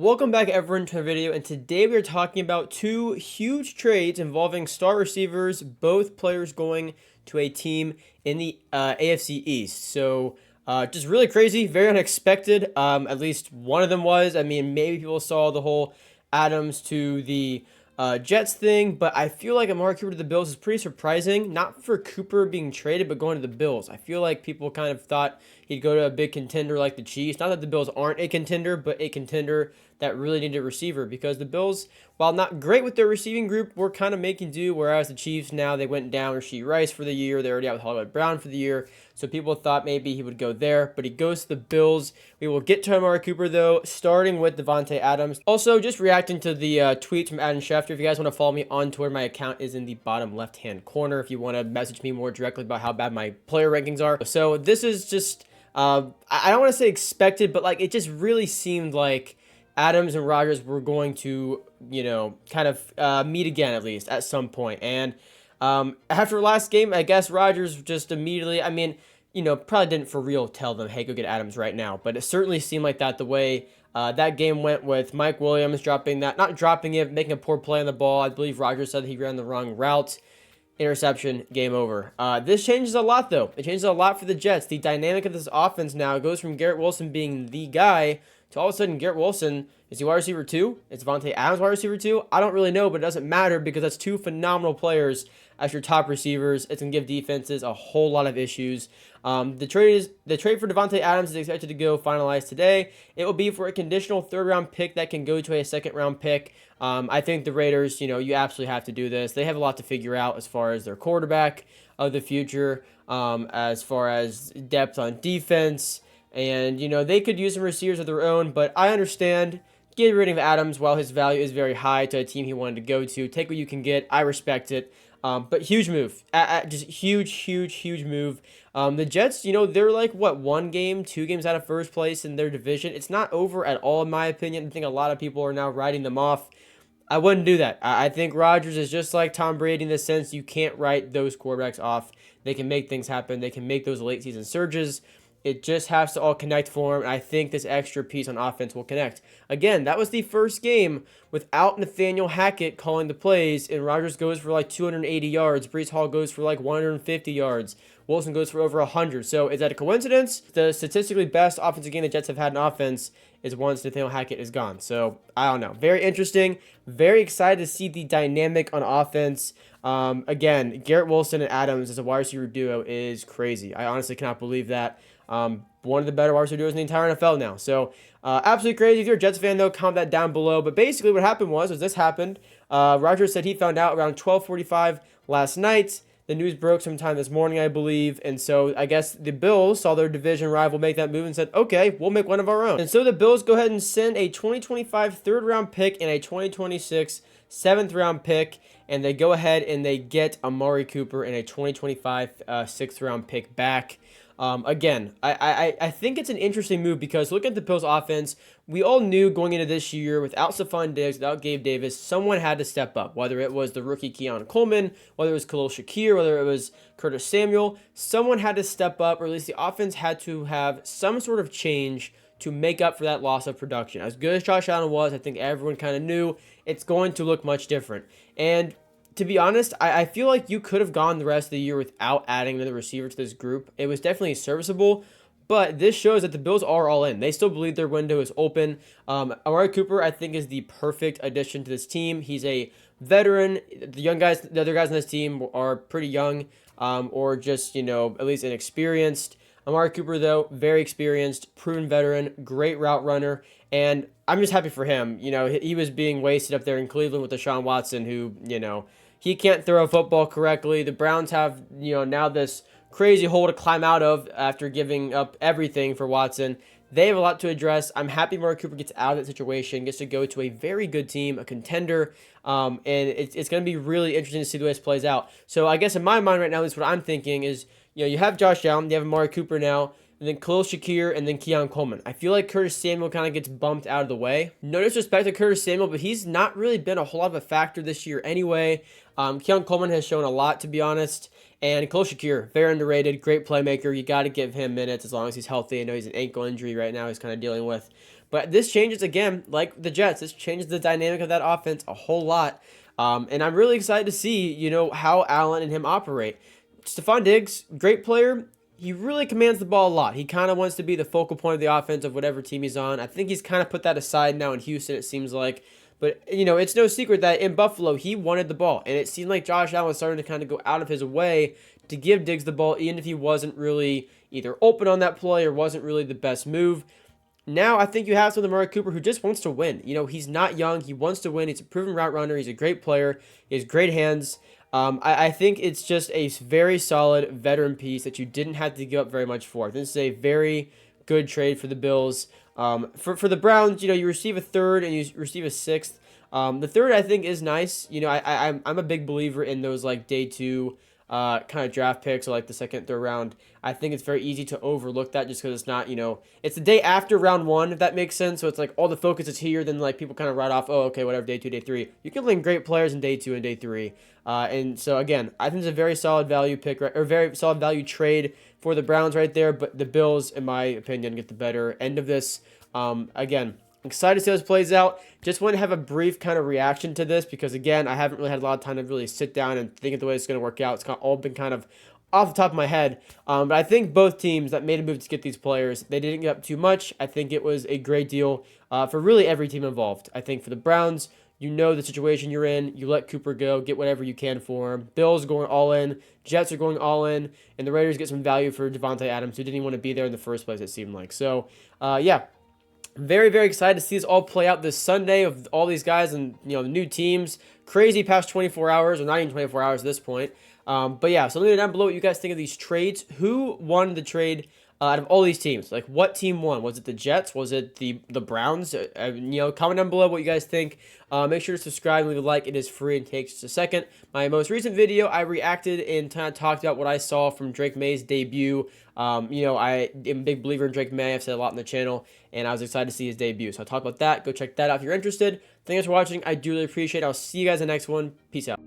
Welcome back everyone to our video, and today we are talking about two huge trades involving star receivers, both players going to a team in the AFC East. So just really crazy, very unexpected. At least one of them was. I mean, maybe people saw the whole Adams to the Jets thing, but I feel like Amari Cooper to the Bills is pretty surprising. Not for Cooper being traded, but going to the Bills. I feel like people kind of thought he'd go to a big contender like the Chiefs. Not that the Bills aren't a contender, but a contender that really needed a receiver, because the Bills, while not great with their receiving group, were kind of making do, whereas the Chiefs now, they went down Rashee Rice for the year. They're already out with Hollywood Brown for the year, so people thought maybe he would go there, but he goes to the Bills. We will get to Amari Cooper, though, starting with Davante Adams. Also, just reacting to the tweets from Adam Schefter. If you guys want to follow me on Twitter, my account is in the bottom left-hand corner if you want to message me more directly about how bad my player rankings are. So this is just, I don't want to say expected, but like it just really seemed like Adams and Rodgers were going to, kind of meet again, at least at some point. And after last game, I guess Rodgers just immediately, probably didn't for real tell them, hey, go get Adams right now. But it certainly seemed like that the way that game went, with Mike Williams not dropping it, making a poor play on the ball. I believe Rodgers said he ran the wrong route. Interception, game over. This changes a lot, though. It changes a lot for the Jets. The dynamic of this offense now goes from Garrett Wilson being the guy to all of a sudden Garrett Wilson, is he wide receiver 2? Is Davante Adams wide receiver 2? I don't really know, but it doesn't matter because that's two phenomenal players as your top receivers. It's going to give defenses a whole lot of issues. The trade for Davante Adams is expected to go finalized today. It will be for a conditional third-round pick that can go to a second-round pick. I think the Raiders, you absolutely have to do this. They have a lot to figure out as far as their quarterback of the future, as far as depth on defense. And, they could use some receivers of their own, but I understand getting rid of Adams while his value is very high to a team he wanted to go to. Take what you can get. I respect it. But huge move. Just huge move. The Jets, they're like, what, 2 games out of first place in their division. It's not over at all, in my opinion. I think a lot of people are now writing them off. I wouldn't do that. I think Rodgers is just like Tom Brady in the sense you can't write those quarterbacks off. They can make things happen. They can make those late season surges. It just has to all connect for him, and I think this extra piece on offense will connect. Again, that was the first game without Nathaniel Hackett calling the plays, and Rodgers goes for like 280 yards. Breece Hall goes for like 150 yards. Wilson goes for over 100. So is that a coincidence? The statistically best offensive game the Jets have had in offense is once Nathaniel Hackett is gone. So I don't know. Very interesting. Very excited to see the dynamic on offense. Again, Garrett Wilson and Adams as a wide receiver duo is crazy. I honestly cannot believe that. One of the better wide receiver duos in the entire NFL now. So, absolutely crazy. If you're a Jets fan, though, comment that down below. But basically what happened was this happened. Rodgers said he found out around 12:45 last night. The news broke sometime this morning, I believe. And so I guess the Bills saw their division rival make that move and said, okay, we'll make one of our own. And so the Bills go ahead and send a 2025 third-round pick and a 2026 seventh-round pick. And they go ahead and they get Amari Cooper and a 2025 sixth-round pick back. Again, I think it's an interesting move because look at the Bills offense. We all knew going into this year, without Stephon Diggs, without Gabe Davis, someone had to step up. Whether it was the rookie Keon Coleman, whether it was Khalil Shakir, whether it was Curtis Samuel, someone had to step up, or at least the offense had to have some sort of change to make up for that loss of production. As good as Josh Allen was, I think everyone kind of knew it's going to look much different. And to be honest, I feel like you could have gone the rest of the year without adding another receiver to this group. It was definitely serviceable, but this shows that the Bills are all in. They still believe their window is open. Amari Cooper, I think, is the perfect addition to this team. He's a veteran. The other guys on this team are pretty young, or just, at least inexperienced. Amari Cooper, though, very experienced, proven veteran, great route runner, and I'm just happy for him. He was being wasted up there in Cleveland with Deshaun Watson, who, he can't throw a football correctly. The Browns have, now this crazy hole to climb out of after giving up everything for Watson. They have a lot to address. I'm happy Amari Cooper gets out of that situation, gets to go to a very good team, a contender, and it's going to be really interesting to see the way this plays out. So I guess in my mind right now, at least what I'm thinking is, you have Josh Allen, you have Amari Cooper now, and then Khalil Shakir, and then Keon Coleman. I feel like Curtis Samuel kind of gets bumped out of the way. No disrespect to Curtis Samuel, but he's not really been a whole lot of a factor this year anyway. Keon Coleman has shown a lot, to be honest. And Khalil Shakir, very underrated, great playmaker. You got to give him minutes as long as he's healthy. I know he's an ankle injury right now he's kind of dealing with. But this changes, again, like the Jets, this changes the dynamic of that offense a whole lot. And I'm really excited to see, how Allen and him operate. Stephon Diggs, great player. He really commands the ball a lot. He kind of wants to be the focal point of the offense of whatever team he's on. I think he's kind of put that aside now in Houston, it seems like. But, it's no secret that in Buffalo, he wanted the ball. And it seemed like Josh Allen was starting to kind of go out of his way to give Diggs the ball, even if he wasn't really either open on that play or wasn't really the best move. Now, I think you have some of Amari Cooper who just wants to win. He's not young. He wants to win. He's a proven route runner. He's a great player. He has great hands. I think it's just a very solid veteran piece that you didn't have to give up very much for. This is a very good trade for the Bills. For the Browns, you receive a third and you receive a sixth. The third, I think, is nice. I'm a big believer in those like day two kind of draft picks or like the second, third round. I think it's very easy to overlook that just because it's not, it's the day after round one, if that makes sense. So it's like all the focus is here. Then like people kind of write off, oh, okay, whatever, day two, day three. You can link great players in day two and day three. And so again, I think it's a very solid value pick, or very solid value trade for the Browns right there. But the Bills, in my opinion, get the better end of this. Again, excited to see how this plays out. Just want to have a brief kind of reaction to this because, again, I haven't really had a lot of time to really sit down and think of the way it's going to work out. It's all been kind of off the top of my head. But I think both teams that made a move to get these players, they didn't get up too much. I think it was a great deal for really every team involved. I think for the Browns, the situation you're in. You let Cooper go, get whatever you can for him. Bills going all in. Jets are going all in. And the Raiders get some value for Davante Adams, who didn't even want to be there in the first place, it seemed like. So, yeah. Very, very excited to see this all play out this Sunday of all these guys and, the new teams. Crazy past 24 hours, or not even 24 hours at this point. But yeah, so let me know down below what you guys think of these trades. Who won the trade out of all these teams? Like, what team won? Was it the Jets? Was it the Browns? Comment down below what you guys think. Make sure to subscribe and leave a like. It is free and takes just a second. My most recent video, I reacted and kind of talked about what I saw from Drake May's debut. I am a big believer in Drake May. I've said a lot on the channel, and I was excited to see his debut. So I'll talk about that. Go check that out if you're interested. Thanks for watching. I do really appreciate it. I'll see you guys in the next one. Peace out.